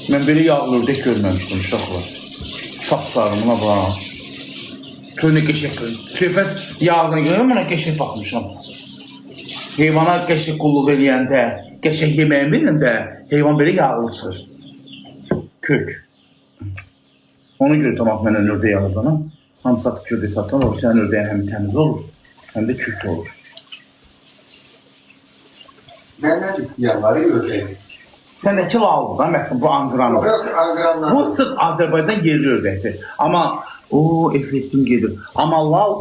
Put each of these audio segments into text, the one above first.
Mən belə yağlı ördək görməmişdim uşaqlar. Sapsarımına bax. Tövlə qəşək. Söhbət yağına görə buna qəşək baxmışam. Heyvana qəşək qulluq eləyəndə, qəşək yeməyin birində heyvan belə yağlı çıxır. Kök. Ona görə cəmat mənə ördək alırdan. Hamı satıb ördək satsan olur. Sənin ördəyin həm təmiz olur, həm də kök olur. Məndən istəyən var ya ördəyi. Səndəki laldır da, məktub, bu angranı. Angranlar. Bu sırf Azərbaycan yerli ördəkdir. Amma o effektim gedir. Amma lal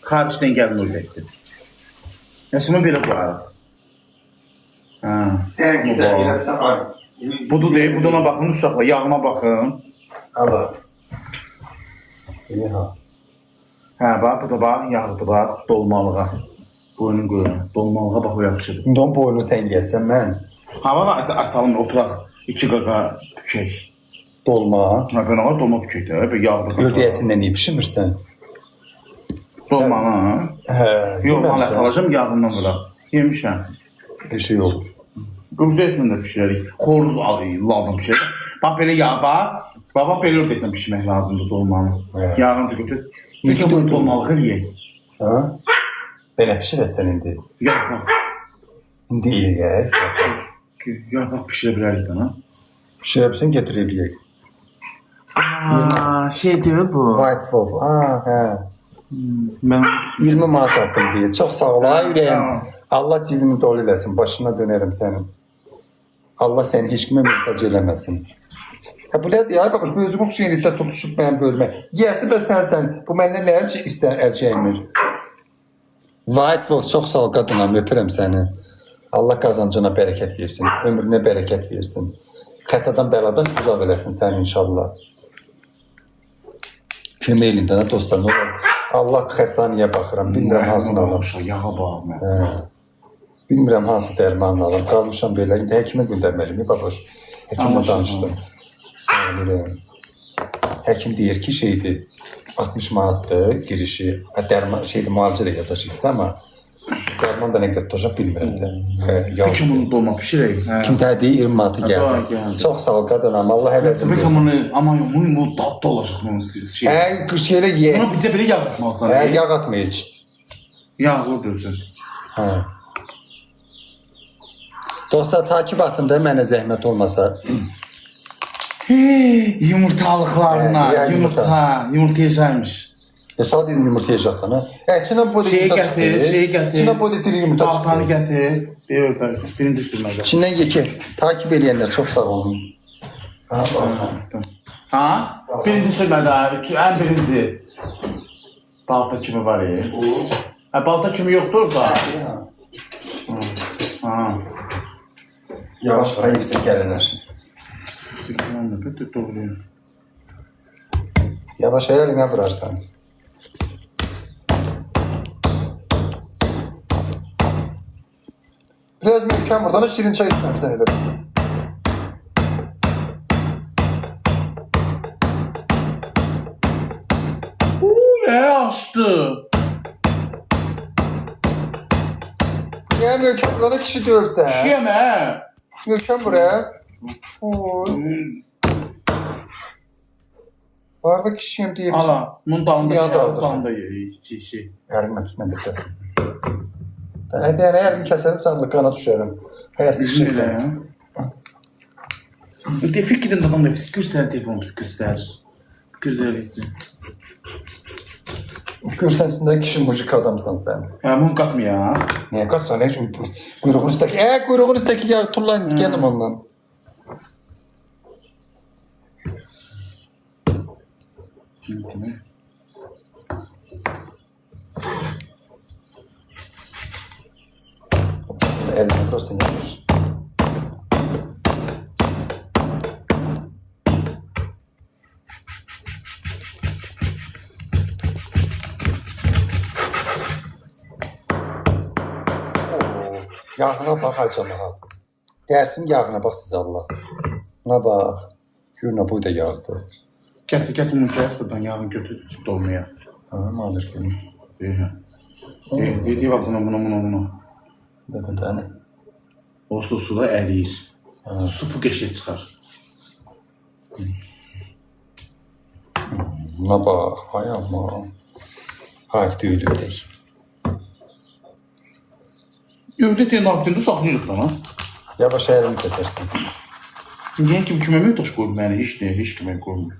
xaricdən gəlmə ördəkdir. Yaşımı belə qoyarıq. Sənki də eləsən ay. Budur deyib, buduna baxın uşaqlar, yağına baxın. Allah. İyi ha. Hə, bax, bu da bax, yağdır bax, dolmalığa. Boynun qoyun, dolmalığa bax, o yaxşıdır. Bundan boynu sən gəlsən mən. Hava da atalım, oturaq, 2 qaqa bükək. Dolma. Hə, fənağa dolma bükəkdir, hə, yağdır. Ördək ətindən niyə pişirmirsən? Dolmanı, Hə. yox, mən ət alacam, yağından bıraq. Yemişəm. Bir şey olur. Ördək ətlə də pişirərik. Xoruz alayım, laldan pişirək. Bax, belə yağ, bax. Bax, belə ördək ətlə pişirmək lazımdır dolmanı. Yağını da götür. Bir də bunu dolmalığı yiyək. Hə? Belə pişirəsən indi. Yağ, bax. İndi yiyək. Yağ, bax, pişirə bilərik də, ha? Pişirəbilsən gətirə bilək. Şey deyil bu. White Wolf. Hə. Mən 20 manat attım deyə. Çox sağ ol, ay ürəyim. Allah cibini dolu eləsin, başına dönərəm sənin. Allah səni heç kimə möhtac eləməsin. Hə, bu nədir ya? Baxış, bu özümün xüsusiyyətdə tutuşub mənim bölmə. Yiyəsi bə sənsən, bu məndən nə istər ərçəyimir? White Wolf, çox sağ ol qadınam, öpürəm səni. Allah qazancına bərəkət versin, ömrünə bərəkət versin. Xətadan, bəladan uzaq eləsin səni inşallah. Kömək elində, dostlar, nə olur? Allah xəstaniyə baxıram, bilmirəm hansını alım. Yağa bax, Bilmirəm hansı dərmanını alım. Qalmışam belə, indi həkimə göndərməliyim, baboş. Həkimlə danışdım. Sağ həkim deyir ki, şeydir, 60 manatdır girişi. Dərman, şeydir, müalicə də yazacaqdır, amma dərman da nə qədər tutacaq bilmirəm də. Peki bunu dolma pişirək. Kim deyir, 20 manatı gəldi. Çox sağ ol qadınam, Allah həvəzini versin. Amma bu dadlı olacaq bunun şey. Şeylə ye. Buna bizə belə yağ atmalısan. Yağ atma heç. Yağlı dörsün. Dostlar, takip atın da mənə zəhmət olmasa. Yumurtalıqlarına, yumurtayacaqmış. Sağ dedim yumurtayacaqdan. İçinə boyda şeyi gətir. İçinə boyda diri yumurta çıxır. Baltanı gətir. Birinci sürmədə. İçindən yeki. Takip edənlər çox sağ olun. Ha? Birinci sürmədə, ən birinci. Balta kimi var ya. Balta kimi yoxdur da. Yavaş var, hepsi gələnər. Yavaş əlinə vurarsan. Biraz mümkün buradan şirin çay içməmsən elə. Açdı. Ya mümkün buradan kişi dövsə. Kişiyəm hə. Mümkün buraya. Var mı kişiyim deyip. Ala, bunun dalında şey. Yarım tutma beklesin. Hadi yani yarım keserim sen kana düşerim. İzin elə ya. Tevfik gidin adamla püskürsən telefon püskürlər. Güzellikdir. Görsən içində kişi mujik adamsan sen. Ya bunu katma ya. Niye katsan? Ne için? Kuyruğun üstteki. Kuyruğun üstteki ya turlan gelin ondan. Şimdi ne? Elini kırarsın yanlış. Yağına bax acamağa. Dersin yağına bax siz Allah. Buna bax. Görünə bu da yağdır. Gətir bunu kəs buradan yağını götür dolmaya. Alır gelin. Deyir bax buna. Bakın tane. Oslo suda əriyir. Su bu qəşək çıxar. Buna bak. Hay Allah. Hafif öldürdük. Övdə deyən vaxtında saxlayırıq da, ha? Yavaş ayarını kesersin. Niyə kim kimə mi daş qoyur məni? Heç nə, heç kimə qoymur.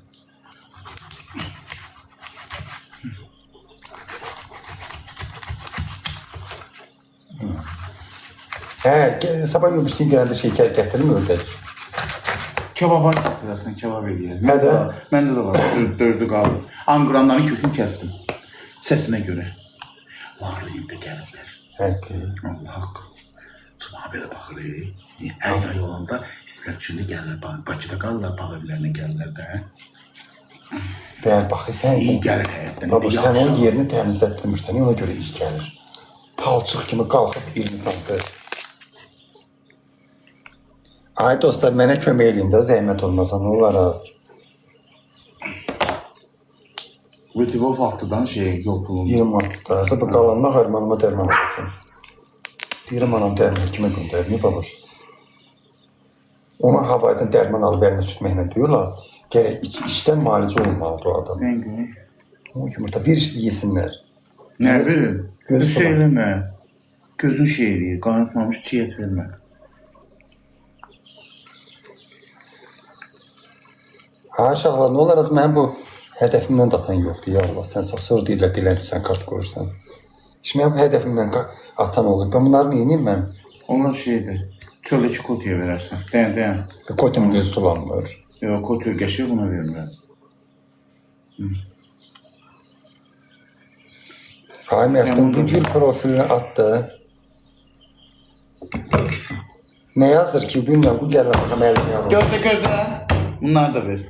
Sabah yürüyüşün geldi şeker getirir mi ördek? Kebaba gətirərsən, kebab eləyər. Nədə? Məndə də var, dördü qaldı. Anqranların kökünü kəsdim. Səsinə görə. Varlayıb da gəliblər. Allah haqq. Cuma belə baxır, hər yay olanda istəkçili gəlirlər, Bakıda qalırlar, bağ evlərinə gəlirlər də. Ben baxı sen... İyi gəlir həyətdən. Baba sen o yerini təmizlətdirmirsən, ona görə iyi gəlir. Palçıq kimi qalxıb 20 santı. Ay dostlar, mənə kömək eləyin də, zəhmət olmasan, onlar az. Vetivov vaxtıdan yol pulunu. 20 manatda, da bu qalanına harmanıma dərman olursun. 20 manat dərman kimə göndərir, babuş? Ona havaydan dərman alı vermə sütməklə diyorlar. Gərək işdən malici olmalıdır o adam. Mən günü. O yumurta bir işli yesinlər. Nə verir? Gözü Gözü eləmə. Gözün eləyir, qaynatmamış çiğət vermə. Ha uşaqlar, nə olar az mənim bu hədəfimdən datan yoxdur ya Allah. Sən sağ sonra deyirlər dilənçisən, kart qoyursan. Şimdi mənim hədəfimdən atan olur. Ben bunları neyiniyim mən? Onlar çöldəki kotuya verərsən. Dayan. Kotumun gözü sulanmır. Yox, kotuyu qəşək buna vermirəm. Ay məftum, bu gül profilini attı. Ne yazdır ki, bilmiyorum, bu gələn bakalım əlini alır. Gözlə. Bunları da ver.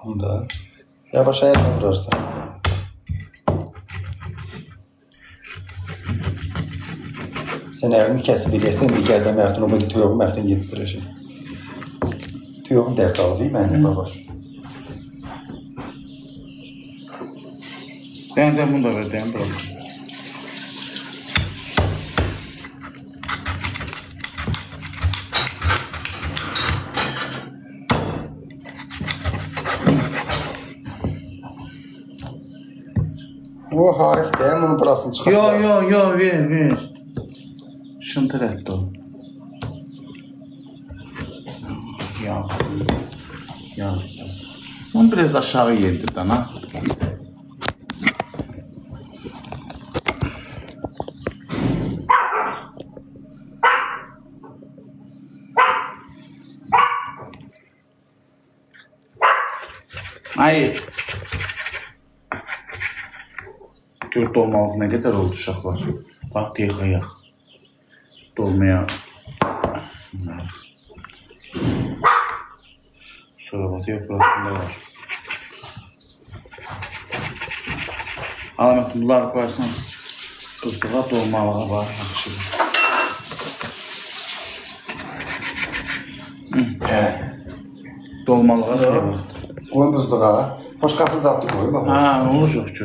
Onu da yavaş ayağına vurarsan. Sen elini kesip bilirsin, bir gəldə məftun o boyda tüyoğu məftun yetiştirəcək. Tüyoğun dərd alır, mənim babaş. Dayan, bunu da ver, dayan, bırak. O harif değil mi? Onun burasını çıkart. Yo, ver. Şıntır etdi o. Ya. Onu biraz aşağı yedirdən, ha. Hayır. Gör dolmalıq nə qədər oldu uşaqlar. Bax, deyxəyək. Dolmaya. Sonra batıyor, burasında var. Alamət bunları qoyarsan, buzluğa dolmalığa var, yaxşıdır. Dolmalığa var. Koyun buzluğa. Hoş kapı zatlı koyun bak. Ha, ne olacaq ki?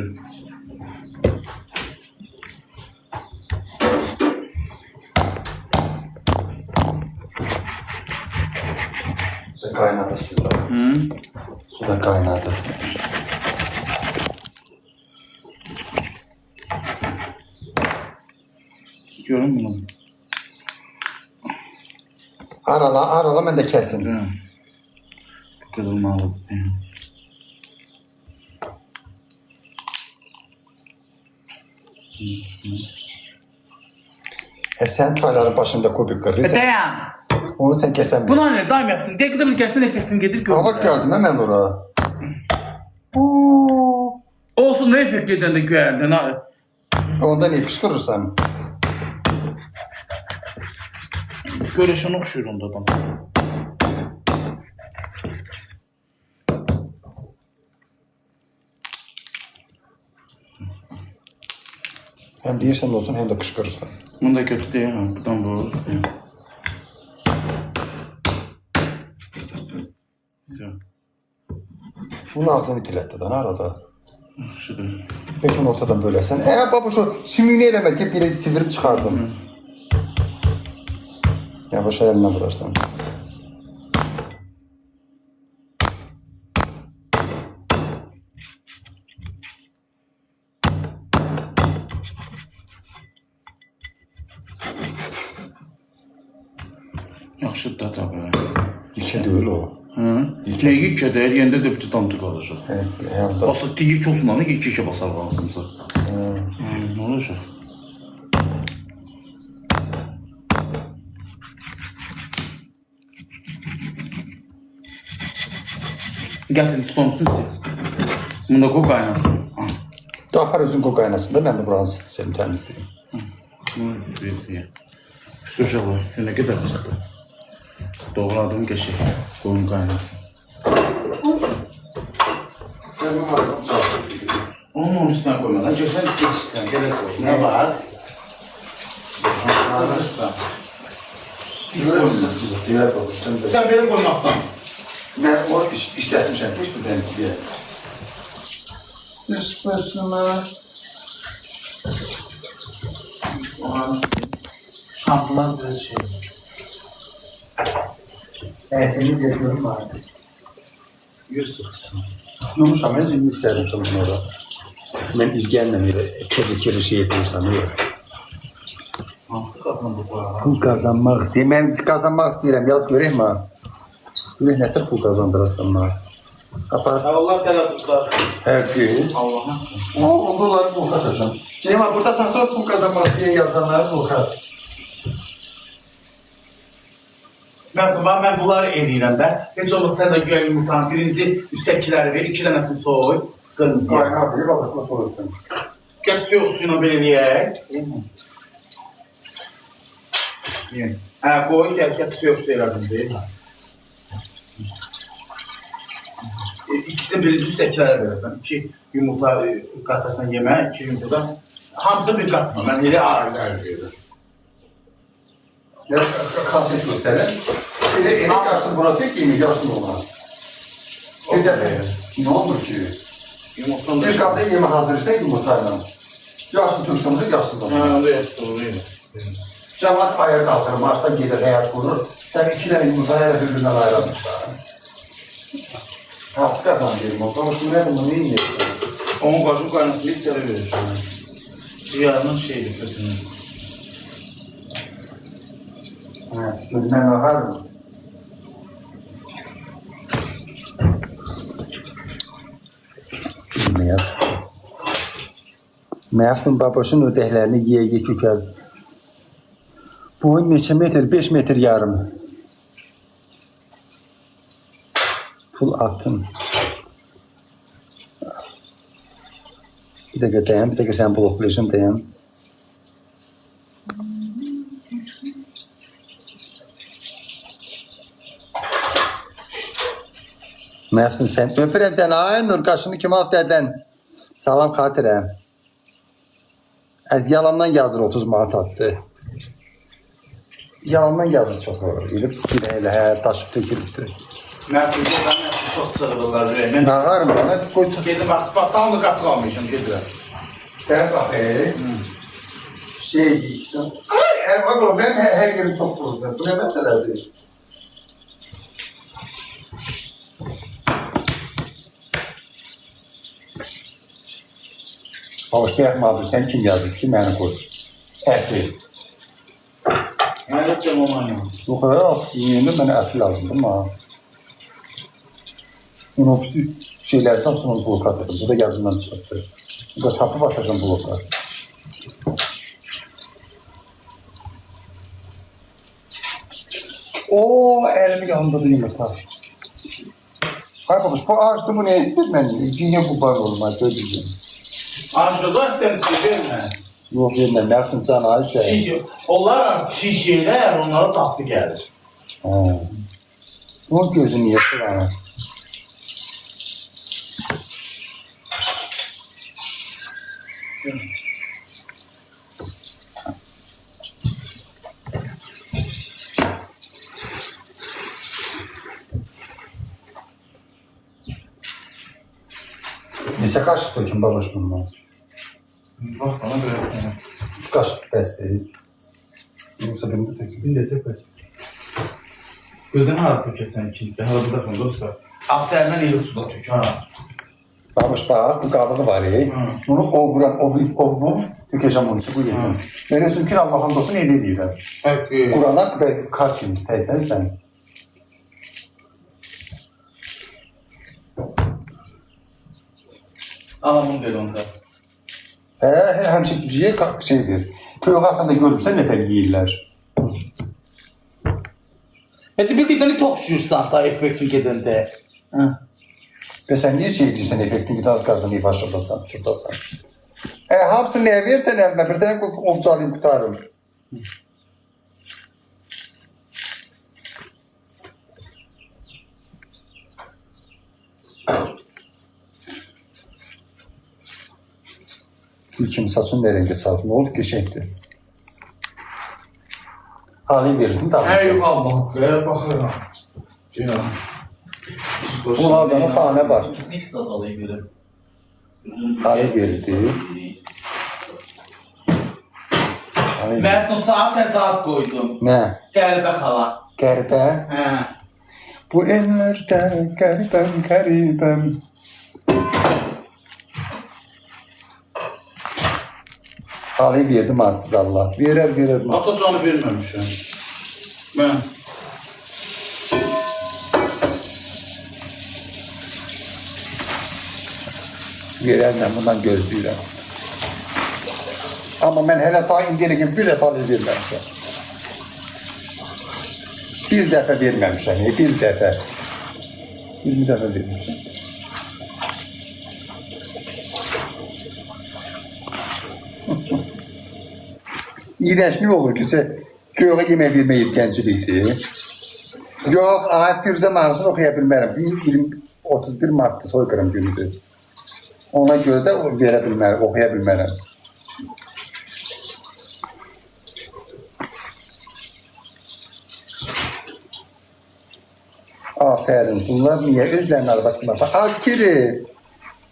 Kaynadı suda. Suda kaynadı. Görün bunu. Arala ben de kesin. Bu kırılmalı. Sen tayların başında kubik kırırsan. Dayan! Onu sen kesen. Buna ne? Daim yaptın. Dəqiqdə bir gəlsin, effektin gedir görürlər. Bak geldim hemen oraya. Olsun, ne effekt gedəndə göyəndən. Ondan iyi kışkırırsan. Görəşən oxşuyur onda adam. Hem değilsen olsun hem de kışkırırsan. Bunu da kötü değil ha. Buradan vurur. Bunun ağzını itiletti lan arada. Yaxşıdır. Peki onu ortadan bölesen. Baba şu sümüğünü elemek hep biri sivirip çıkardım. Yavaş eline vurarsan. Yaxşı da tabii. İlke değil o. Hı? Neyi iki deyir, yende de bir tanıtı qalacaq. Evet, həyatda. Asıl deyik olsun da iki basar lazımsa. Ne olacaq? Gətirin, tutonsuz siz. Bunda qoy qaynasın. Apar özün qoy qaynasında, mən də buranı seni təmizləyim. Bir. Suşalı, ne kadar çıktı? Doğradım geçik. Koyun kaynasın. Onun üstüne koymadan geçen geçişten gerek koy. Ne var? Hazırsa. Sen beni koymaktan. Ben o işletmişim, hiç bu denli diye. Üst başıma. Şampuan biraz şey. Senin dediğin var. 100 sıkısın. Yumuşam, ben zilmi isterim şunun orada. Ben ilgilenmem öyle, kirli şey yapıyorsam öyle. Nasıl kazandı bu arada? Pul kazanmak isteyeyim, ben kazanmak isteyirəm, yaz göreyim mi? Göreyim ne kadar pul kazandırırsın bana. Kapar. Allah telaffuzlar. Her gün. Allah'ım. O doları pul katacağım. Ceyma, burada sen sonra pul kazanmak isteyen yazanları pul kat. Ben bunları eləyirəm də. Heç olmasa sən də güya yumurtanın birinci üstəkiləri ver, 2 dənəsini soy. Qırmızı. Aynen abi, babasına soruyorsun. Gəl suyu suyuna belə eləyək. Qoy, gəl suyu elədim deyil. İkisini birinci üstəkilərə verəsən. 2 yumurta qatarsan yemək, 2 yumurta. Hamısı bir qatma. Mən elə ayrı verir. Ya kalsın gösteren. Eli karşısını bırakıyor ki imikarsın ona. Bir de ne olur ki? Yumurtanın da Bir kapta yemek hazırsa yumurtayla. Yaşlı Türkçemizde yaşlı da. Ha, da yaşlı doğruydu. Cemaat ayağa kalkar, Mars'tan gelir, hayat kurur. Sen 2 tane yumurtayla birbirinden ayrılmışlar. Nasıl kazanacağım? O konuşma ne bunu neyin yapıyor? Onun kaşık kaynasını içeri verir. Diyarının şeydi kötünün. Sözüne bakar mı? Məftin babaşın ödəklərini yeyə kökər. Boyun neçə metr? 5 metr yarım. Pul atın. Bir dəqiqə dayan, bir dəqiqə sən bloklayacağım dayan. Məftin sən öpürəm səni, ay Nur, qaşını kim alt dədən. Salam xatirə. Az yalandan yazır 30 manat attı. Yalandan yazır çox olur. Elib istilə elə, daşıb tökülübdür. Merkezde çok sarılırlar buraya. Ne var mı? Ne koysun? Dedim bak sana da kapı kalmayacağım dediler. Ben bakayım. Şey diyeceksin. Her bakıyorum ben her yeri topluyorum. Bu ne mesela değil. Hoş yapma abi, sen kim yazdın? Kim yani koş? Erkek. Ne yapacağım o manyağı? Bu kadar aklımda bana erkek lazım değil mi abi? Minibüsü şeylerden sonra blok atırım. Bu da yazından çıkarttı. Bu da çapı batacağım bloklar. Oo, elimi yandırdı yumurta. Hay babuş, bu ağaçta bu ne ister ben? Yine bu bar olmaz, ödeyeceğim. Anşoza ettiğini söyleyeyim mi? Yok yemem, ne yaptın sana Ayşe? Onlar şişeler onlara tatlı gelir. O gözünü yetir ana. Neçə kaşık dökün babuş bundan? Bak bana böyle. 3 kaşık bəs deyil. Yoksa benim de dökün. Bir de tepesi. Gölden hala tökəsən ikincide. Hala buradasın dostlar. Aktarından iyi suda tök ha. Babuş bak bu kabını var ya. Bunu ovuram, ovup dökeceğim onu. Bu yesin. Ben çünkü Allah'ın dostu ne dediler? Peki. Kur'an'a ve kaç şimdi sen. Alamın gel onda. Hemşe cüceye şeydir. Köy hakkında görürsen nefer yiyirler. Hadi bir dikkat tokşuyorsan da efektin gedende. Ve sen niye şey diyorsun efektin bir az iyi başlasan, şuradasan. Hamsını neye versen eline bir de ovcu alayım kurtarım. Gülçin saçın ne rengi saçın? Ne oldu ki şeydi? Alayım verirdim de. Her yok alma. Gel bakalım. Bunlardan da sahne var. İki saat alayım verim. Alayım verirdi. Mert o saat koydum. Ne? Qəlbə xala. Qəribə. Hə. Bu ellərdə qəribəm. Alayım verdim azsız Allah. Verer. Atacanı verməmişəm. Mən. Verərlə bundan gözləyirəm. Amma mən hələ sağ indirigim bir dəfə verməmişəm. Bir dəfə verməmişəm, bir dəfə. 20 dəfə vermişəm. İğrençlik olur ki, göğe yemək vermək irgəncilikdir. Yox, Firuzə Marzını oxuya bilmərəm. 31 Mart'da soyqırım günüdür. Ona görə də verə bilmərəm, oxuya bilmərəm. Aferin, bunlar niyə özlərini arvad kimi apar? Askeri!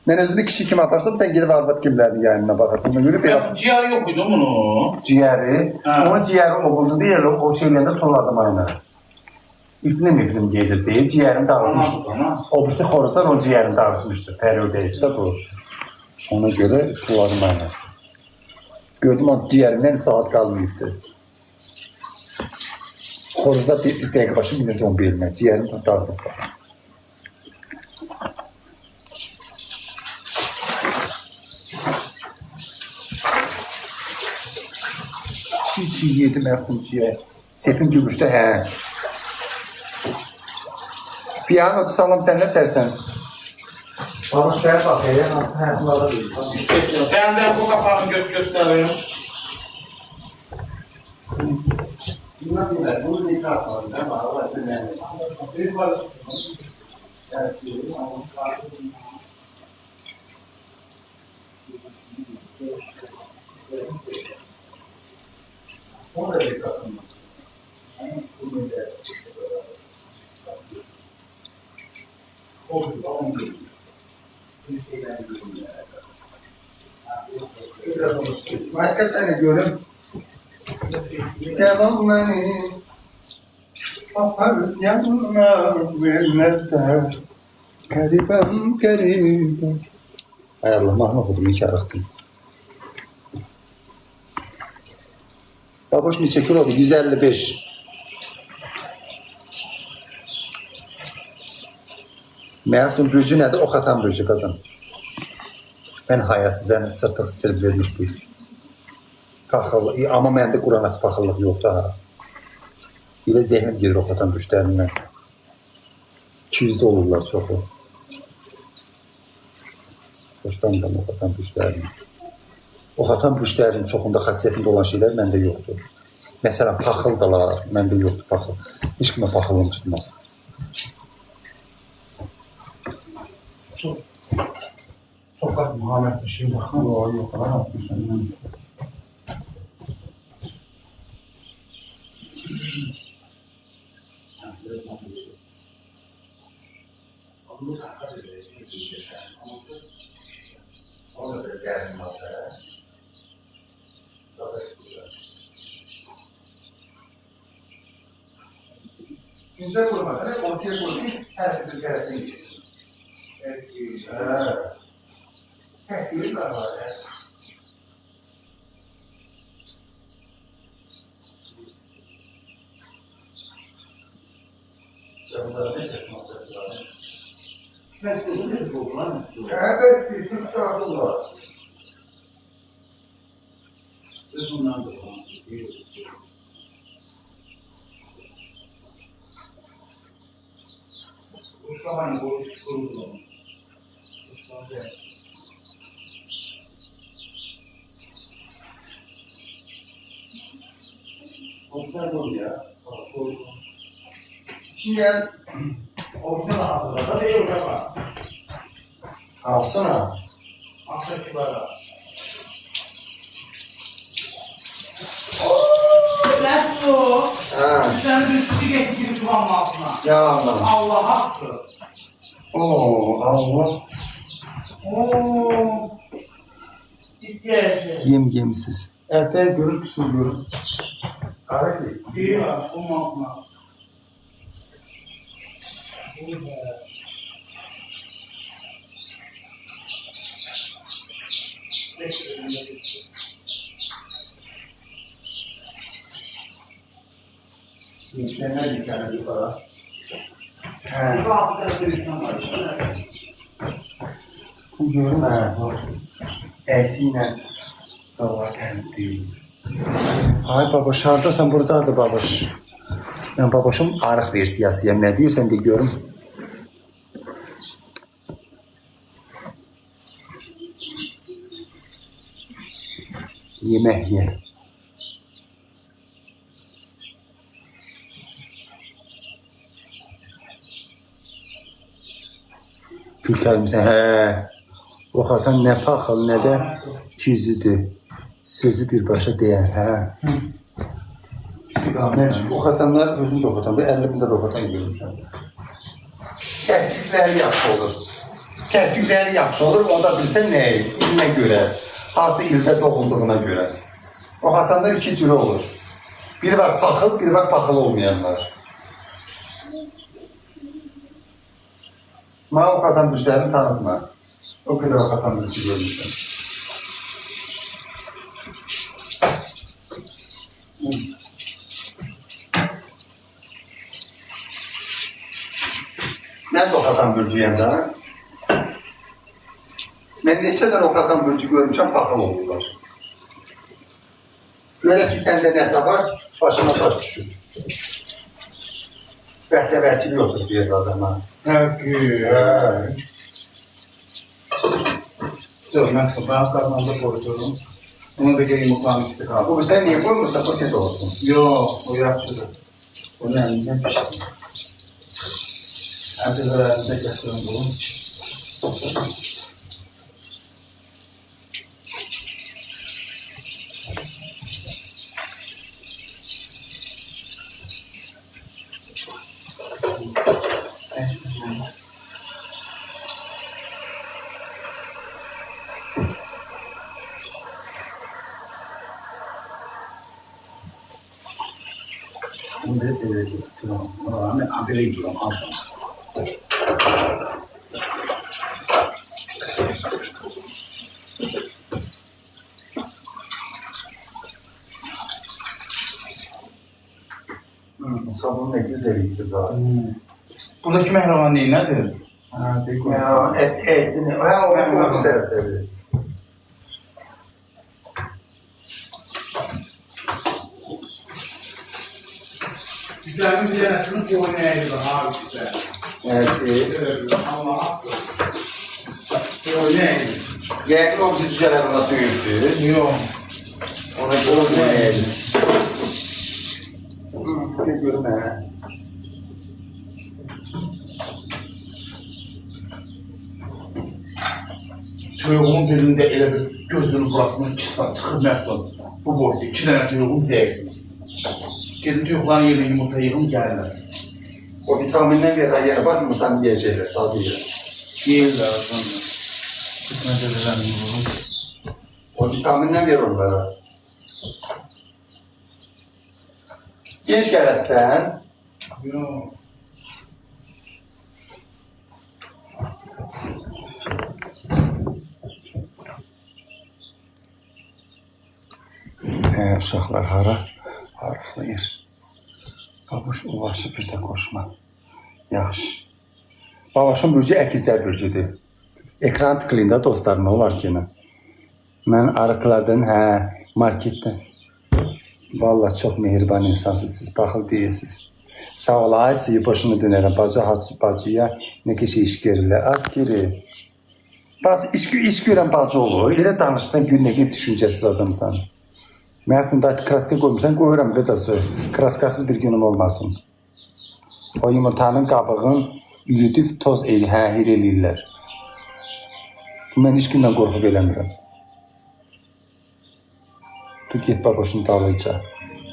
Mən özünü kişi kimi aparsam, sən gedib arvad kimlərinin yayınına baxasın. Ciyar yok idi onun. Ciyəri? Onun ciyəri oldu deyil, o şeylərdə tolladım ayına. İflim miflim gedir deyil, ciyərini dağıtmışdır. O birisi xoruzlar o ciyərini dağıtmışdır, fərq deyil də bu. Ona görə tolladım ayına. Gördüm, o ciyərimdən istahat qalmayıbdır. Xoruzda dəqiq başı bilirdi onu bilmə, ciyərini dağıtmışdır. Çiğ yedim Ertuğrul'ya. Sepin gümüşte he. Bir an otu salam sen ne dersen? Babuş ver bak ya nasıl hayatımda değil. Ben de bu kapağını göstereyim. Bunu ne yapalım? Ben bağlı. Bir var. Evet. Orada bir takım. Başka seni görüm. Yalan beni. Yaparız yanına vermezler. Garibem. Hay Allah mahmut oldum iki araktım. Babuş neçə kilodur? 155. Məftun bürcü nədir? Ox atan bürcü qadın. Mən hayasızcanı sırtıq silib vermiş bürcü. Paxıl, amma məndə Qur'an paxıllıq yoxdur ha. Elə zəhnim gedir ox atan bürclərindən. 200'də olurlar çoxu. Xoşlanmıram ox atan bürclərindən. O xatan bürclərinin çoxunda xasiyyətində olan şeylər məndə yoxdur. Məsələn, paxıldalar, məndə yoxdur paxıl. Heç kimə paxılım tutmaz. Çok Muhammed bir şey bakın. Yok, kadar atmışım. Güncel koymadan ortaya koyup her türlü tarafını geçsin. Evet. Her var. Mesut'un oldu lan. Evet, Türk saati var. Bundan da Kuşkamayın borusu kuruldu. Kuşkamayın. Konser oldu ya. Şimdi gel. Konser hazırladı. Değil mi? Alsana. Akşamçılara. Mesut. Sen bir kişi getirdi duvarın altına. Ya Allah. Allah hakkı. Oo, Allah. Oo. İhtiyacı. Yemsiz. Evet, görüntüsüz görün. Hareket. İyi var. Umma. Gençlerine bir tane bir para. Bu görme. Esiyle. Allah temiz değil. Ay babaş, haradasan buradadır babaş. Ben babaşım arıq versiyasıyam. Ne deyirsən de görüm. Yemək ye. Külkəlmisən, hə. O xatan nə paxıl, nə də güzlüdür. Sözü birbaşa deyər, hə. O xatanlar özüm də o xatan, 50 bində də o xatan görmüşəm. Təhqiqləri yaxşı olur. Təhqiqləri yaxşı olur, o da bilsən nəyi, ilinə görə, hansı ildə doğulduğuna görə. O xatanlar iki cürə olur. Biri var paxıl, biri var paxıl olmayanlar. Mənə o xatan düşlərini tanıtma. O qədər o xatan düşü görmüşəm. Mən də oxatan bölcüyəm də. Mən neçədən oxatan bölcü görmüşəm, paxıl olurlar. Belə ki, səndə nəsə var, başına taş düşür. Bəhtəbərçili oturur yerdə adama. Evet. Mən qazanda koydum. Onu da geleyim mutfağın ikisi kaldı. Bu sən niyə qoymursa paket olsun? Yok, o yaxşıdır. Onun elinden pişsin. Herkese elinde getirin bunu. Şimdi sınavına rağmen habere gidiyorum. Bu sabun ne güzel hisi var. Buradaki mehraban değil nedir? Ha, peki. Ya, esini. Ha, o tarafta. Güzelin bir tanesinin oynayaydı abi size. Evet. Allah hakkı. Oynayaydı. Yakın o bizi düşerler nasıl yüzdü? Yok. Ona göre oynayaydı. Ne görme. Toyuğumun birinde elə bir gözünün burasını iki sıra çıxıb məhdud. Bu boyda iki dənə toyuğum zəif. Gedim toyuqların yerine yumurta yığım gəlirlər. O vitaminden veren yere bak mı tam yiyecekler, sağ değil. Yeyirlər aslında. Kısmet edirəm bunu. O vitaminden ver onlara. Genç gelirsen, Yok. Uşaqlar hara harıqlayır. Babuş ulaşı bir də qoşma. Yaxşı. Babaşın bürcü əkizlər bürcüdür. Ekran tıklayında dostlar nə olar ki? Mən arıqlardan, marketdən. Vallahi çox mehriban insansınız. Siz baxıl deyirsiniz. Sağ ol, ay sizi başına dönərəm. Bacıya nə ki iş görürlər. Az geri. Bacı, iş görən bacı olur. Elə danışsan gün nə ki düşüncəsiz adamsan. Məftun da kraska qoymuşsan, qoyuram qıdası. Kraskasız bir günüm olmasın. O yumurtanın qabığın üyüdüf toz eli, hir eləyirlər. Mən heç gündən qorxub eləmirəm. Dur get baboşun dalıca.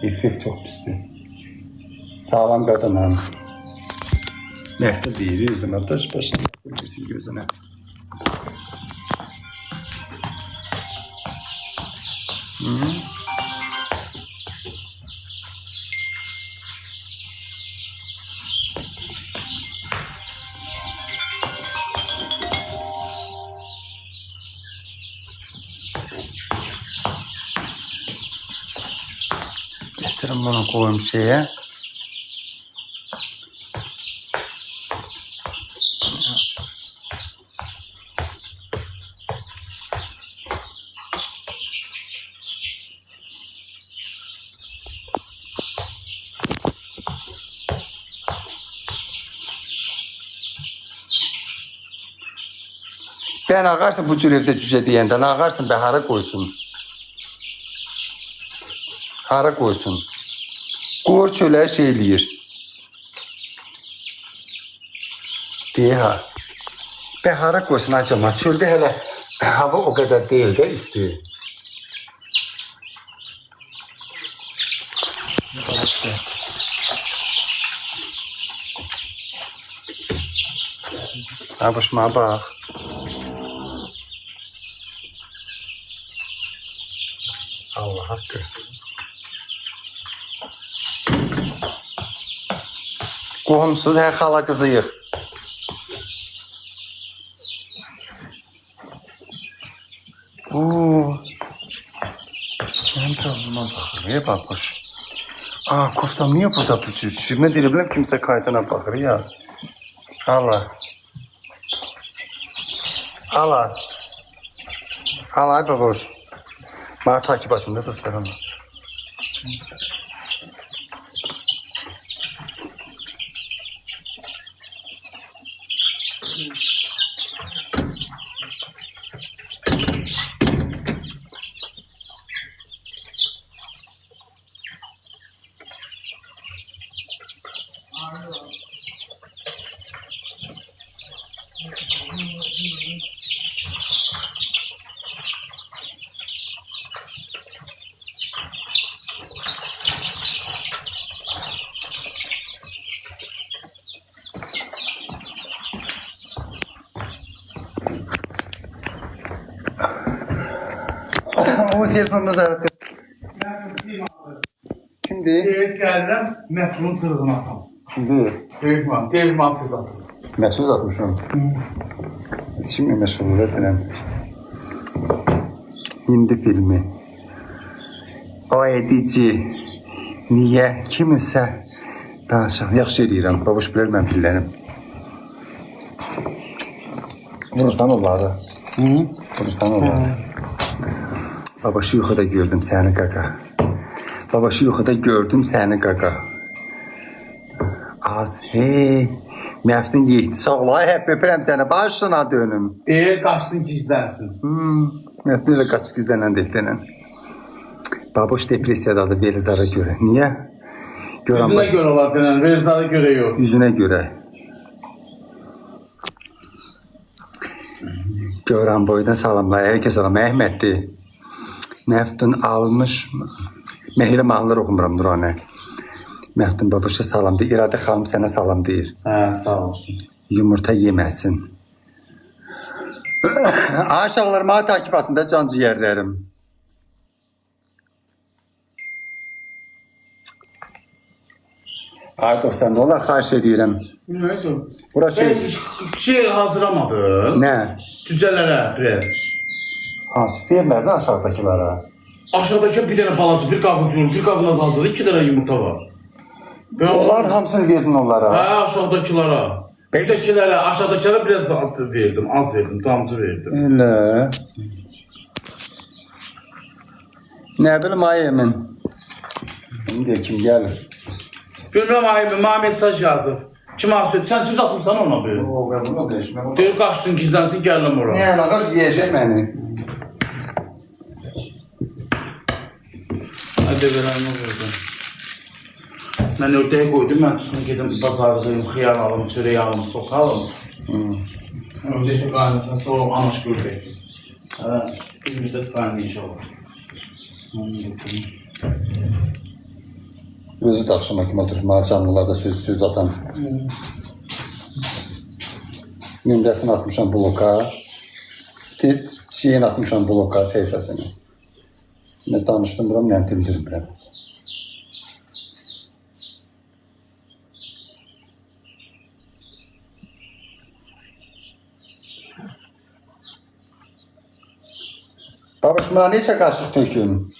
Effekt çox pisdir. Sağlam qadınam. Nəftə deyir, özünə daş başına bilirsin gözünə. Getirin bunu koyayım şeye. Ben ağarsın bu cür evde cüce diyenden ağarsın be hara koysun. Hara koysun. Qoğur çölə şey eləyir. Deyə ha. Be hara koysun acaba. Çöldə hələ hava o kadar değil de isti. Ha başıma bak. Allah hakkı. Qohumsuz hər xala qızıyıq. Mənim canlıma baxır. Niyə baxır? Koftam niyə burada bu cür düşür? Mən deyə biləm kimsə kaydına baxır ya. Allah. Allah. Allah ay baboş. Bana takip atın da dostlarım. O telefonda zaten. Kimdi? Deyib gəlirəm, Məftunun çırığını atam. Kimdi? Deyib söz atım. Ne söz atmışım? Şimdi meşgul edelim. Hindi filmi. O edici. Niye? Kiminsə danışıq. Yaxşı eləyirəm. Babuş bilər mən billərim. Vurursan onları. Vurursan onları. Baba şu yuxuda gördüm səni qaqa. Baba şu yuxuda gördüm səni qaqa. Az hey. Məftun yeydi. Sağ ol. Ay hep öpürəm səni. Başına dönüm. Deyir qaçsın gizlənsin. Məftun ilə qaçıb gizlənən deyilən. Baboş depressiyadadır Velizara görə. Niyə? Yüzünə görə olar denən, Velizara görə yox. Yüzünə görə. Görən boydan salamlar. Herkes salam. Əhməddir. Məftun almış mı? Mən elə mahnılar oxumuram Nuranə. Məftun baboşa salam deyir. İradə xanım sənə salam deyir. Sağ olsun. Yumurta yeməsin. Aşağılar mənə takip atında can ciyərlərim. Ay dostlar, nə olar xahiş edirəm. Nəysə? Bura şey... Şey hazırlamadın. Nə? Cücələrə biraz. Hansı? Verməzdin aşağıdakilara. Aşağıdakı bir dənə balaca, bir qabı yumurta, bir qabında da hazır, 2 dənə yumurta var. Onlar hamısını verdin onlara. Hə, aşağıdakılara. Üstəkilərə, aşağıdakılara biraz da verdim, az verdim, damcı verdim. Elə. Nə bilim ay Emin. İndi kim gəlir? Bilməm ayımı, mənə mesaj yazıb. Kim söz? Sən söz atmışsan ona bir. O, ben bunu değişmem. Deyir, qaçsın, gizlənsin, gələm ora. Ne alakar yiyecek beni. Hadi verəmə verdim. Mən ördəyə qoydum, mən çıxın gedim bazarlıyım, xiyar alım, çörək alım, soxalım. Ördəkdə qaynasına sonra anaş gördək. Hə, bir müddət qaynayacaq olur. Özü de akşama kim oturup bana canlılarda söz atan. Nümrəsini atmışam bloka. Şeyini atmışam bloka seyfəsini. Ne danışdırmıram, ne dindirmirəm. Babiş, buna neçə qaşıq töküm?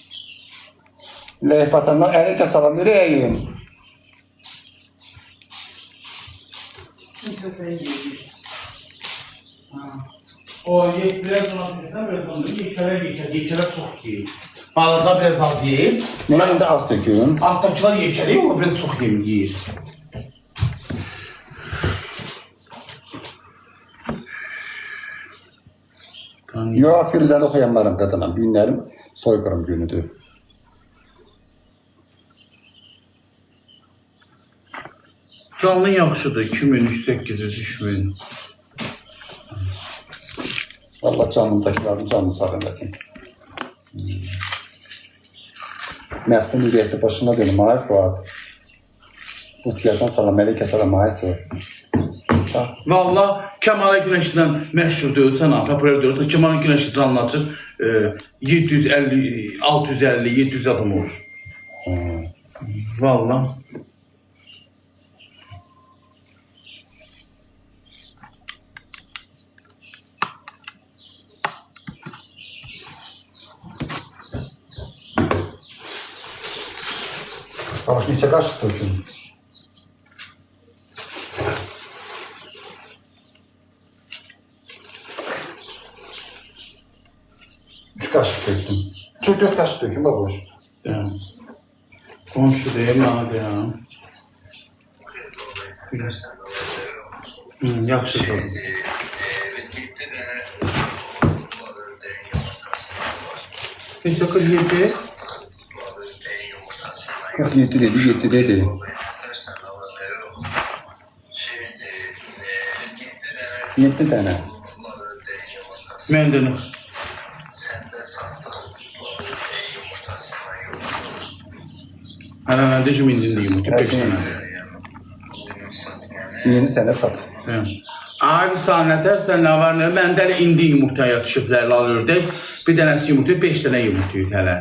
Lehbatandan ərikə salam verəyim. Kimsə sən yeyir. O yeklər ona bilirsən, biraz onu yekələr çox yeyir. Balaca biraz az yeyir. Nə indi az töküm? Altdakilar yekəlir, o biraz çox yeyir. Yo, Firuzəni oxuyanlarım qadınam. Günlərim soyqırım günüdür. Canlı yaxşıdır, 2800, 3000. Allah canımdakilərin canını sağ eləsin. Məhdum ürəkdə başına dönüm, ay Fuad. Rusiyadan salam, Məlikə salam, ay Su. Valla Kemal Güneş'den məşhur deyilsən, popüler deyilsən, Kemal Güneş'i canlı açır, 750, 650, 700 adam olur. Valla. Babaş, neçə qaşıq töküm? Kaşık döktüm. Çok 4 kaşık döküm baboş. Yani. Komşu değil mi abi ya? Yaxşı tabii. Neçə 47? 47 dedi, 7 dedi. Yedi tane. Məndən. Hələ məndə kim indin 5 dənə. Yeni sene sat. Abi sanətər sən nə var nə? Məndə hələ indi yumurtaya düşüblər alırdıq. Bir dənəsi yumurtaya 5 dənə yumurtaydı hələ.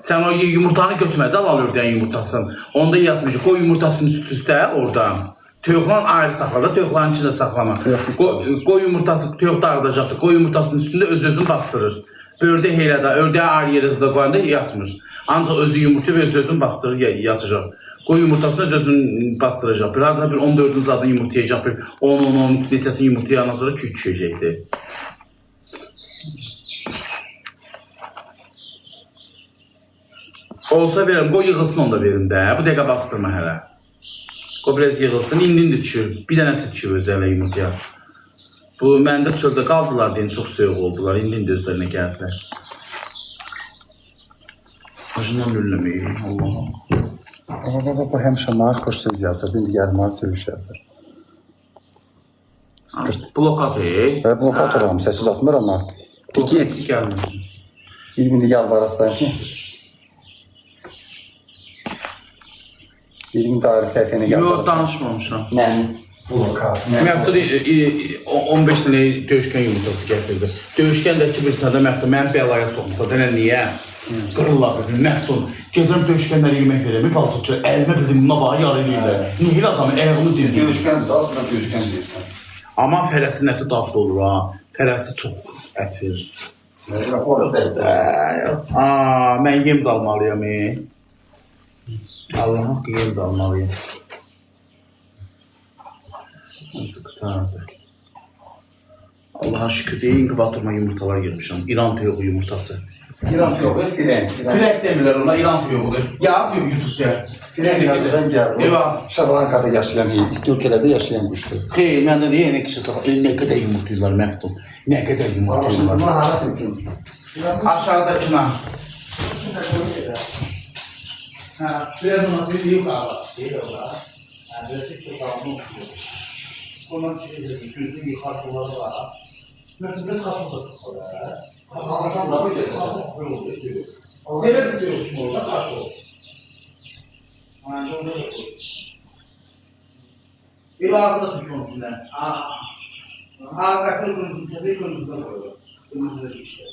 Sən o yumurtanı götürmədə alırdın yumurtasını. Onda yatmış. Qoy yumurtasını üst-üstə orada. Toyuqla ayrı saxla da, toyuqların içində saxlama. Qoy yumurtası, toyuq dağıdacaqdır. Qoy yumurtasının üstündə öz-özünü bastırır. Ördək heylədə, ördəyə ayrı yerində qoyanda yatmır. Ancaq özü yumurtayı öz-özünü bastırır, yatacaq. Qoy yumurtasını öz-özünü bastıracaq. Bir arada bir 14-cü zadını yumurtayacaq. 10-10 neçəsini yumurtayandan sonra kük düşəcəkdir. Olsa verim, qoy yığılsın onda verim də. Bu dəqiqə bastırma hələ. Qoy biraz yığılsın, indin də düşür. Bir dənəsi düşür özlərlə yumurtaya. Bu, məndə çöldə qaldılar deyin, çox soyuq oldular. İndin də özlərinə gəldilər. Acından lülləməyim, Allah'ım. Baba həmişə maaş xoş söz yazır. İndi gəlmə söyüş yazır. Sıkırt. Blokat ey. Blokat oram, səsiz atmır ama. Git. Gəlməsin. İndi yalvarasdan ki. 20 dairə səhifəni yalvarasdan. Yox, danışmamışam. Nə? Blokat. Məhdud 15 dənə döyüşkən yumurtası gətirdi. Döyüşkən də ki, bir sənədə Məhdud mənim bəlaya soxmasa, dənə niyə? Qırırlar bir Məhdud. Gedirəm döyüşkənlərə yemək verəm, palçıqçı, əlimə bildim, buna bağa yar eləyirlər. Niyə adamı ayağını dindir? Döyüşkən, daha sonra döyüşkən deyirsən. Amma fələsin əti dadlı olur ha. Fələsi çox ət verir. Mən yem də almalıyam. Allah'ım haqqı yem də almalıyam. Nasıl qıtardı? Allah'a şükür deyin, inkubatoruma yumurtalar girmişim. İran toyuğu yumurtası. İran toyuğu, fren. Fren demirler ona, İran toyuğudur. Yaz yok YouTube'da. Fren yazısan gəldi. Eyvah. Şarlankada yaşayan, isti ülkelərdə yaşayan quşdur. Xeyr, mən də deyən kişi sax, nə qədər yumurtayırlar məhdum. Nə qədər yumurtayırlar. Buna harap mümkün. Aşağıdakına. Biraz ona bir deyib qala. Deyil ola. Biraz bir qalma. Ondan çeşitli gözü bir kartları var. Biraz kapı da sıkılır. Kapı da sıkılır. Senin bir şey yok. Orada kartı olur. Bir ağzına tutuyorum içinden. Ağzına kırmızı içinde kırmızı da koyuyor. Kırmızı da işte.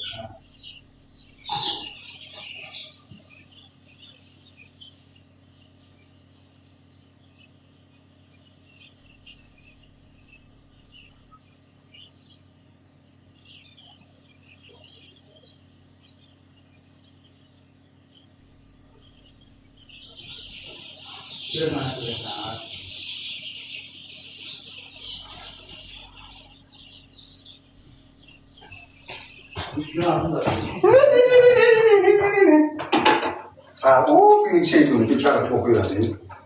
O bir şey söyledi, bir kere okuyor.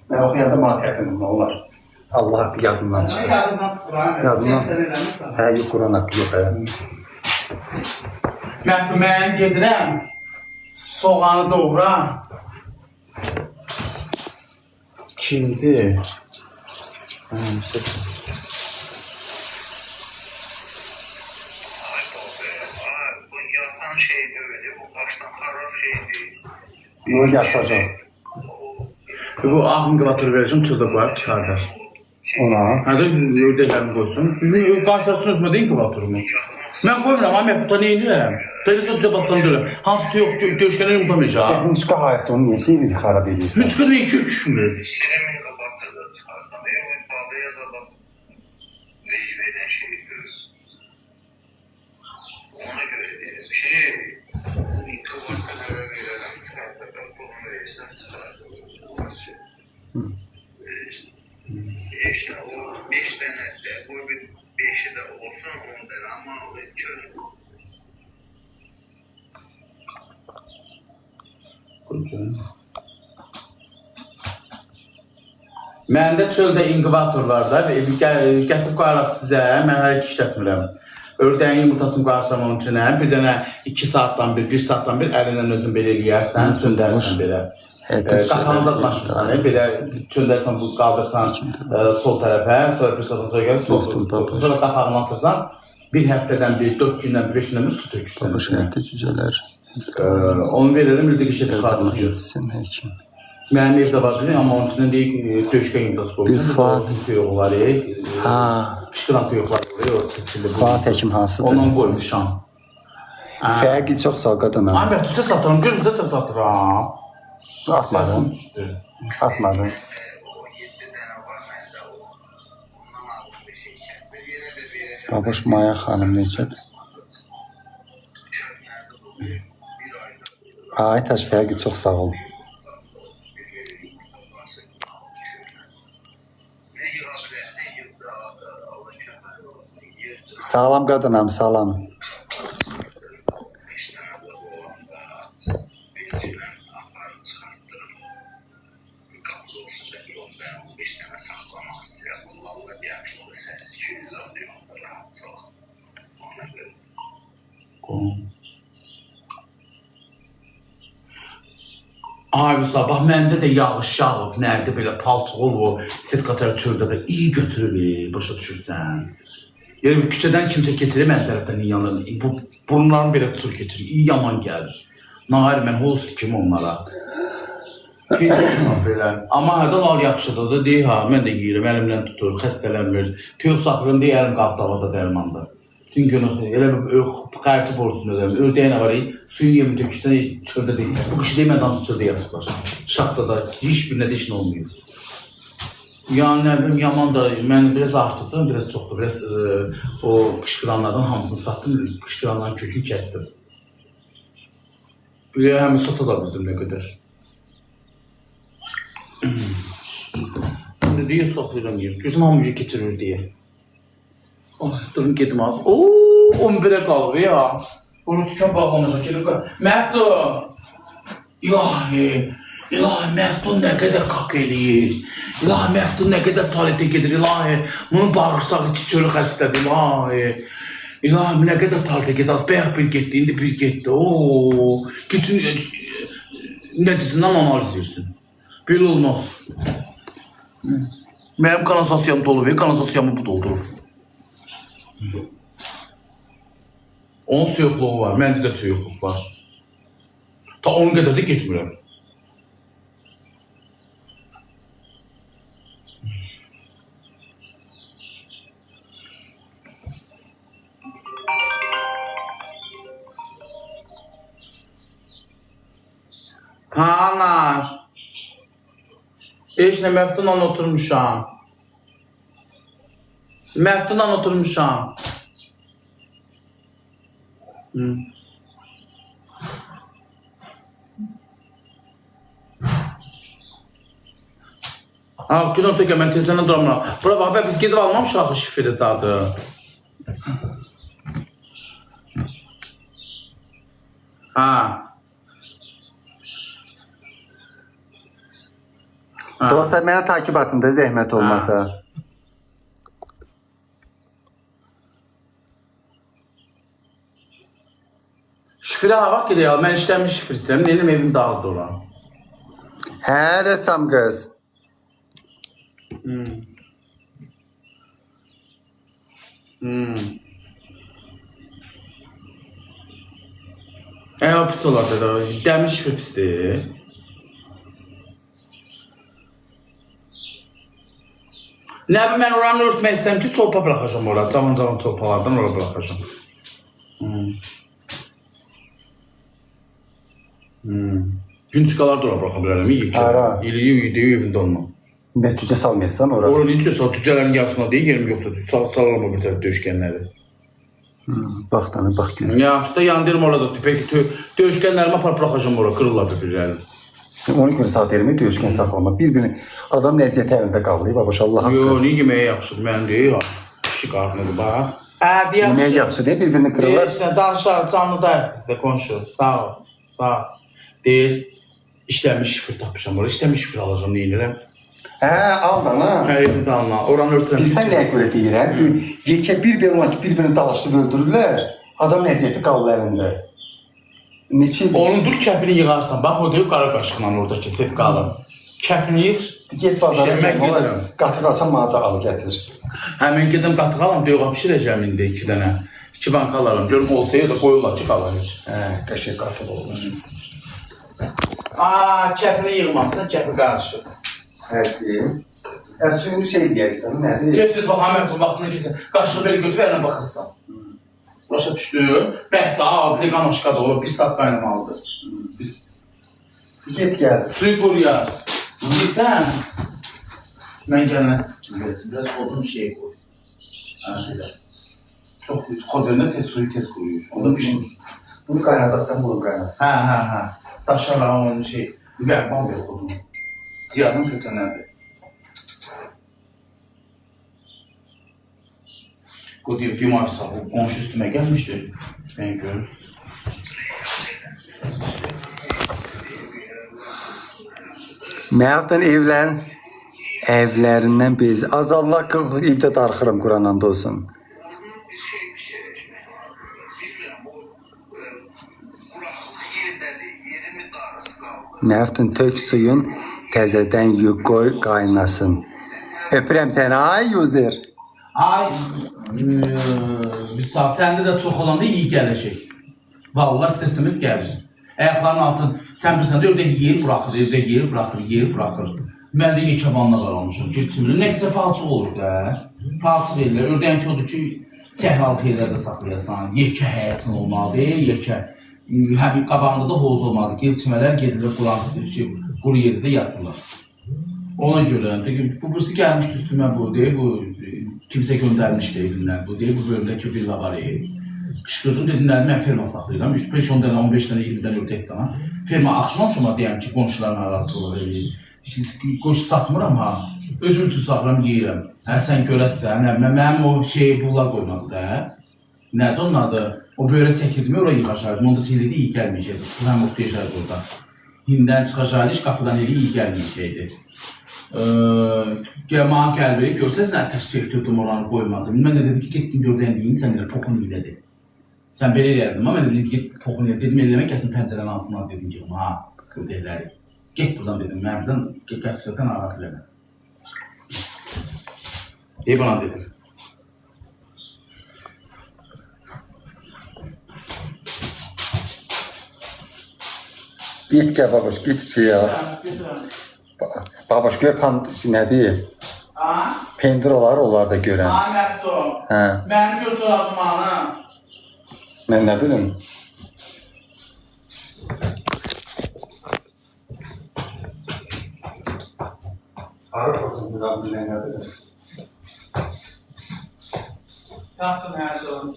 Ben okuyanda bana təqdim olar. Allah haqqı yadımdan çıxır. Yadımdan. Hə, yok, Kur'an haqqı yok. Mən gedirəm. Soğanı doğra. Kimdir? Yatan şey böyle, bu baştan harap şeydi. Bunu yatacaq. Bu ağın qıvatır verəcəm, çıldır qoyar, çıxardar. Ona. Hədə ördəklərini qoysun. Qarşılasın özümə deyin qıvatırımı. Mən qoymuram, amma bu da ne edirəm? Televizyon cabasını dörəm. Hansı tüyoq döyüşkənə yumdamayacaq? Hünçka hayatı onun nesi bir xarab edirsən? Hünçkə də 2-3 kişimdir. Siremin kapattığı çıkartmam. Evin bağlı yazalım. Vecveden şey ona göre dedim. İnkubatta göre verelim çıkarttık. Bunu verirsen çıkarttık. Nasıl? İşte o 5 tane de, bu bir 5'i de olsun 10 tane ama o çözüm. Məndə çöldə inkubator var da, gətirib qoyaraq sizə, mən hələ ki işlətmirəm. Ördəyin yumurtasını qoyarsan onun içinə, bir dənə 2 saatdan bir, 1 saatdan bir əlindən özün belə eləyərsən, çöndərsən belə. Qapağını zatlaşmırsan, belə çöndərsən, qaldırsan sol tərəfə, sonra bir saatdan sonra gəlir, sonra qapağını açırsan, bir həftədən bir, 4 gündən bir, 5 gündən bir su tökürsən. Babaş həyətdə cücələr. Onu verirəm, ürdə qişə çıxardır. Getsin həkim. Mənim evdə var bilir, amma onun içindən deyik, döyüşkən yumurtası qoymuşam. Bir Fuat. Tüyoğu var, qışqıran tüyoğlar var, Fuat həkim hansıdır? ondan qoymuşam. Fərqi çox sağ qadına. Ahmet, tüsə satıram, gülümüzə satıram. Atmadın. Atmadın. O 7 tane var bende o. Ondan aldım bir şey kesme. Yine de vereceğim. Babaş Maya xanım necədir? Çöplerdi bu bir ayda. Ay taş fərqi çox sağ ol. Ne yığabilirsen yığ da Allah kömür olsun. Yığ. Sağlam qadınam, sağlam. 5 tane de olanda benzinden aparıp çıkarttırım. Kapı olsun da bir ondan 15 tane saklamak istedim. Allah yaşlı ses 200 alıyor. Rahat çok. Ona göre. Ay sabah məndə də yağış yağıb, nədir belə palçıq olub, sirkatər çöldə də iyi götürür, başa düşürsən. Yəni bir küçədən kimsə keçirir mən tərəfdən yanına, bu burunlarını belə tutur keçirir, iyi yaman gəlir. Nahar mən host kimi onlara. Bilmirəm belə. Amma hərdən al yaxşıdır da, deyir ha, mən də yeyirəm, əlimdən tutur, xəstələnmir. Tüyoq saxırım deyərəm qalxdavada dərmanda. Bütün gün elə bir xərci borcunu ödəyəm. Ördəyə nə var, suyun yemi tökürsən, çöldə deyil. Bu qışı deyil, mən damcı çöldə yatıblar. Şaxtada heç bir nə işin olmuyor. Yəni nə bilim, yaman da, mən biraz artırdım, biraz çoxdur. Biraz o qışqıranlardan hamısını satdım, qışqıranların kökünü kəsdim. Bir həmin sata da bildim nə qədər. Ne diye saxlayıram yiyeyim. Gözüm hamıcı keçirir diye. Ay, durun gedim az. Ooo, 11'e qalıb ya. Bunu tükən bağlanacaq. Məhdun. İlahi. İlahi, Məhdun nə qədər qaq eləyir. İlahi, Məhdun nə qədər tualetə gedir. İlahi, bunun bağırsağı çiçörü xəstədir. İlahi. İlahi, nə qədər tualetə gedir. Az bayaq bir getdi, indi bir getdi. Ooo. Keçin, necəsindən analiz edirsin. Belə olmaz. Mənim kanalizasiyam dolu və kanalizasiyamı bu doldurur. Onun suyuqluğu var, məndə də suyuqluq var. Ta onun qədər də getmirəm. Anar. Eşlə Məhdunla oturmuşam. Məhdunla oturmuşam. Ha, gün ortaya mən tezləndən duramıram. Bura bax, biz gedib almamışıq axı şifrə zadı. Ha. Dostlar, mənə takip atın da zəhmət olmasa. Şifrə ha, bax gedək, mən işləmiş şifrə istəyirəm, benim evim dağıldı olan. Hə, rəssam qız. O pis olardı da, dəmir şifrə pisdir. Nə bi, mən oranı örtmək istəyəm ki, çolpa bıraxacam ora, cavan çolpalardan ora bıraxacam. Günçüqalar da ora bıraxa bilərəm, yekə. İliyi evində olmam. Nəticə salmayırsan ora. Ora necə sal, tücələrin yarısına deyil, yerim yoxdur, salarım o bir tərəf döyüşkənləri. Bax da, bax görüm. Yaxşı da yandırım orada, peki döyüşkənlərimi apar bıraxacam ora, qırırlar bir-birlərini. Ona görə saat elimi döyüşkən saxlamaq. Bir-birini adam nəziyyəti əlində qalıyıb, babaş Allah haqqı. Yo, niyə yeməyə yaxşıdır, mən deyil, kişi qarnıdır, bax. Deyək. Yeməyə yaxşı deyil, bir-birini qırırlar. Deyək, danışar, canlıdayıq bizdə, qonşu, sağ ol, sağ ol. Deyil, işləmiş şifr tapmışam ora, işləmiş şifr alacam, neyinirəm? Hə, al da, ha. Hə, evində alma, oranı örtürəm. Bizdən nəyə görə deyirəm? Yekə bir-bir olan ki, bir-birini dalaşıb öldürürlər, adam nəziyyəti qalır əlində. Onun dur kəfini yığarsan, bax o deyib qara qaşıqla oradakı setqalım. Kəfini yığ. Get bazara gəlmə, qatıq alsan mənə da al gətir. Həmin gedim qatıq alam, deyək pişirəcəm indi 2 dənə. 2 banka alarım, görüm olsaydı da qoyurlar ki, qala heç. Hə, qəşək qatıq olur. Kəfini yığmamsan, kəfi qarışıq. Hə, deyim. Suyunu şey deyək də, nədir? Kes-kes bax, həmən bu vaxtına keçsin. Qaşığı belə götür, əllə baxırsan. Başa düşdü. Bəhdə, bir də qamaşqa da olur, 1 saat qaynamalıdır. Get gəl. Suyu quruyar. İstəyirsən, mən gələnə kimi versin. Biraz odun şey qoy. Çox kodörünə tez suyu tez quruyur. Onda pişmir. Bunu qaynadasın, bunu qaynasın. Hə. Daşarlar onun şey. Vərman ver odunu. Ziyanın kötənədir. O deyib, bir mafisa, o qonşu üstümə gəlmişdi. Ben görüm. Məhvdən evlərindən biz. Az Allah qılıq evdə darxıram Qurananda olsun. Məhvdən tök suyun təzədən qoy qaynasın. Öpürəm səni, ay uzer. Ay, Müsa, səndə də çox olanda iyi gələcək. Vallahi stresimiz gəlir. Ayaqların altın, sən bilsən də evdə yeyir, bıraxır. Mən də yekəvanla qalmışım, geçimli. Nə qədər palçıq olur da. Palçıq ellər, ördəyən ki odur ki, səhralıq yerlərdə saxlayasan. Yekə həyatın olmalı, yekə. Həmin qabağında da hovuz olmalı. Geçmələr gedirlər, quru yerdə yatırlar. Ona görə, bu birisi gəlmişdi üstümə bu, deyil, bu kimsə göndərmişdi evindən, bu deyil, bu bölümdəki villa var, Qışqırdım, dedim, mən ferma saxlayıram. 5-10 dənə, 15 dənə, 20 dənə ördək dana. Ferma axşamamışam, amma deyəm ki, qonşuların arası olur, eləyir. Qoşu satmıram ha. Özüm üçün saxlayıram, yeyirəm. Hə, sən görəsən, mənim o şeyi bunlar qoymadı da. Nədir onun adı? O böyle çəkirdim, oraya yıxaşardım. Onda çilidi iyi gəlməyəcəkdi. Çıxıram, oxtayacaqdı orada. Hindən çıxacaqdı, iş qapıdan eli iyi gəlməyəcəkdi. Mənə gəldi, görsəz nə təşvik etdirdim, oranı qoymadım. Mən də dedim ki, getdim gördüyən deyin, sən elə toxun elədi. Sən belə eləyərdin, amma mən dedim ki, get toxun elədi. Dedim, eləmək gətin pəncərənin altından dedim ki, ha, gördəkləri. Get buradan dedim, mən buradan qəsrətdən arat eləmə. Deyib ona dedim. Git gel babaş, git ki ya. Babaş gör ne diyeyim? Ha? Pendir olar da görən. Ha, Məhdo. Hə. Mənim gör çorabım ana. Mən nə bilim? Arı olsun, ben ne bilim? Taxın hər zaman.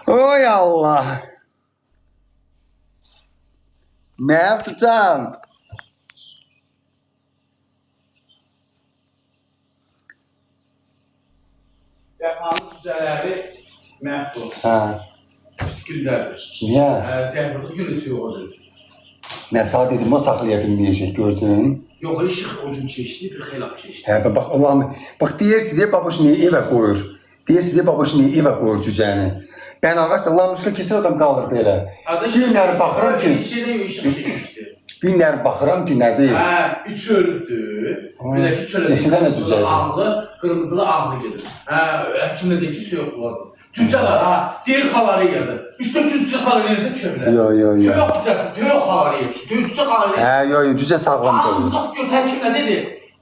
Oy Allah! Ne yapacağım? Yapanlı düzələri Məhdo. Ha, Pis gündədir. niye? Zəhmətli günüsü yoxdur. Ne saat dedim o saklayabilmeyecek gördün? Yox, işıq o gün keçdi, bir xeyli keçdi. He bak Allah'ım. Bak diğer size babaş niye eve koyur? Diğer size babaş niye eve koyur cücəni? Ben ağaçta lamışka kesin adam kalır böyle. Günler bakıram ki. İşə də işıq keçdi. Günler bakıram ki ne değil. Hə, 3 ölübdür. Bir də 2 ölübdür. Neçə dənə cücə? Ağlı, qırmızılı ağlı gedir. Hə, həkimdə deyir ki, su yoxladı. Cücələr ha, deyir xaları yedir. 3-4 gün cücə xaları yedir çöplər. Yo. Yox cücəsi, yox xaları yedir. Cücə xaları yedir. He yo cüce sağlam kalır. Ancaq göz həkimlə dedi.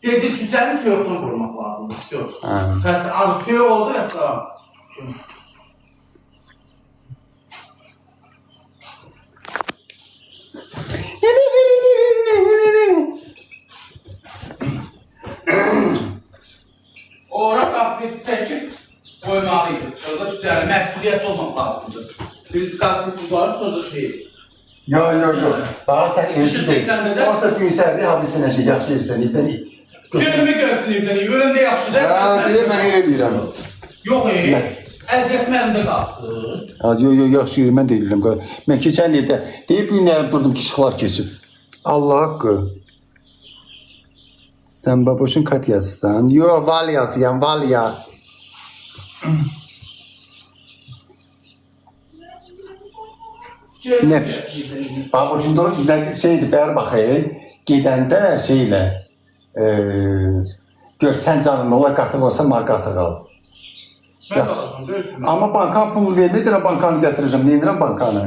Dedi cücənin soyuqluğunu qorumaq lazımdır. Soyuq. Xəstə az soyuq oldu və salam. Ora qasmeti çəkib qoymalıydı. Sonra da cücəli məsuliyyət olmaq lazımdır. Birinci qasmeti qoyarım, sonra da şey. Yo. Daha sen Işıq ensiz çəksəndə də Olsa gün sərdi habisine şey yaxşı işten iten iyi. Gönlümü görsün evdən, görəndə yaxşıdır. Ha diye ben öyle deyirəm. Yox, əziyyət məndə qalsın. Ha yo yaxşı yürü mən deyirəm. Mən keçən ildə deyib bu günləri durdum ki işıqlar keçib. Allah haqqı. Sen baboşun kat yazsan. Yo val yazıyan val ya. Ne? Baboşun da şeydi ber bakayım. Gidəndə şeyle. Görsən canın ola qatıq olsa mən qatıq al. Mən baxacam, görürsün. Amma bankan pulu verməyirəm, bankanı gətirəcəm. Neyinirəm bankanı?